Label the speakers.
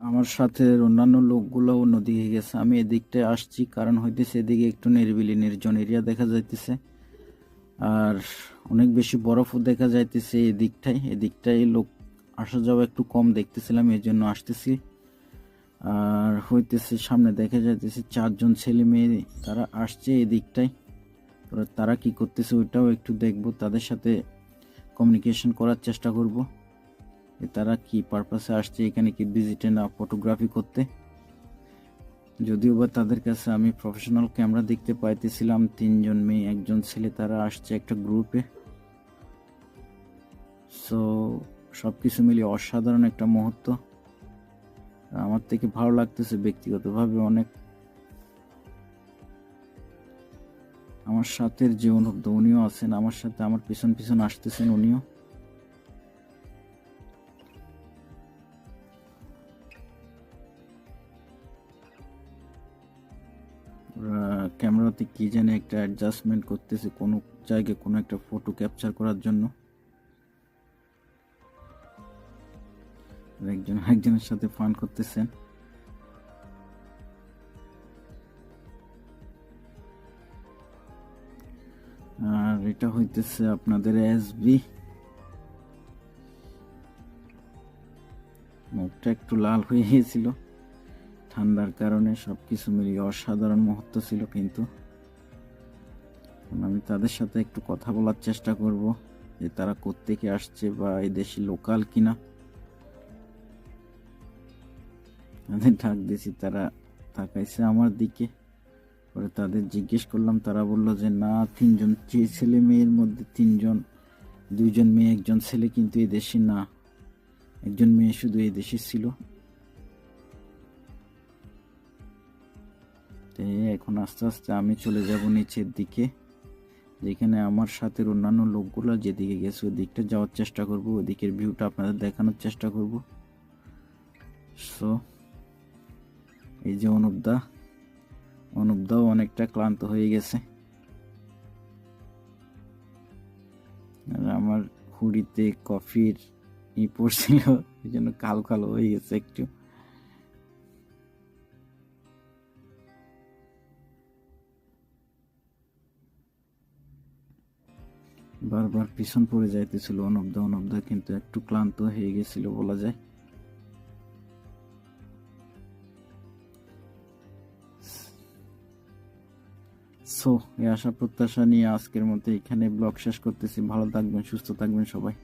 Speaker 1: আমার সাথে অন্যান্য লোকগুলো অন্যদিকে গেছে, আমি এদিকটায় আসছি কারণ হইতেছে এদিকে একটু নিরিবিলি নির্জন এরিয়া দেখা যাইতেছে আর অনেক বেশি বরফও দেখা যাইতেছে এদিকটায় লোক আসা যাওয়া একটু কম দেখতেছিলাম, এই জন্য আসতেছি। আর হইতেছে সামনে দেখা যাইতেছে 4 জন ছেলে মেয়ে, তারা আসছে এদিকটায়। তারা কি করতেছে ওইটাও একটু দেখবো, তাদের সাথে কমিউনিকেশন করার চেষ্টা করব তারা কি পারপাসে আসছে, এখানে কি ভিজিটে না ফটোগ্রাফি করতে। যদিও বা তাদের কাছে আমি প্রফেশনাল ক্যামেরা দেখতে পাইতেছিলাম, 3 জন মেয়ে 1 জন ছেলে, তারা আসছে একটা গ্রুপে। সো সবকিছু মিলিয়ে অসাধারণ একটা মুহূর্ত, আমার থেকে ভালো লাগতেছে ব্যক্তিগতভাবে অনেক। আমার সাথে যে অনুব্ধ উনিও আছেন আমার সাথে, আমার পিছন পিছন আসতেছেন উনিও। ক্যামেরাতে কি জানে একটা অ্যাডজাস্টমেন্ট করতেছে কোনো জায়গায় কোনো একটা ফটো ক্যাপচার করার জন্য। একজনের সাথে ফান করতেছেন। আর এটা হইতেছে আপনাদের এসবি, মুখটা একটু লাল হয়ে গিয়েছিল ঠান্ডার কারণে। সবকিছু মিলিয়ে অসাধারণ মুহূর্ত ছিল, কিন্তু আমি তাদের সাথে একটু কথা বলার চেষ্টা করব যে তারা কোত্থেকে আসছে বা এই দেশি লোকাল কিনা। তাদের ডাক দিয়েছি, তারা তাকাইছে আমার দিকে। পরে তাদের জিজ্ঞেস করলাম, তারা বলল যে না, 3 জন ছেলে মেয়ের মধ্যে 3 জন, 2 জন মেয়ে 1 জন ছেলে কিন্তু এই দেশি না, 1 জন মেয়ে শুধু এই দেশে ছিল। এখন আস্তে আস্তে আমি চলে যাব নিচের দিকে, যেখানে আমার সাথে অন্যান্য লোকগুলো যেদিকে গেছে ওই দিকটা যাওয়ার চেষ্টা করব, ওদিকের ভিউটা আপনাদের দেখানোর চেষ্টা করব। সো এই যে অনুপদাও অনেকটা ক্লান্ত হয়ে গেছে, আর আমার হুড়িতে কফির পড়ছিল, এই জন্য কালো কালো হয়ে গেছে একটু। বারবার পিছন পড়ে যাইতেছিল অনুপদা কিন্তু একটু ক্লান্ত হয়ে গেছিল বলা যায়। সো এই আশা প্রত্যাশা নিয়ে আজকের মতো এখানে ব্লগ শেষ করতেছি। ভালো থাকবেন, সুস্থ থাকবেন সবাই।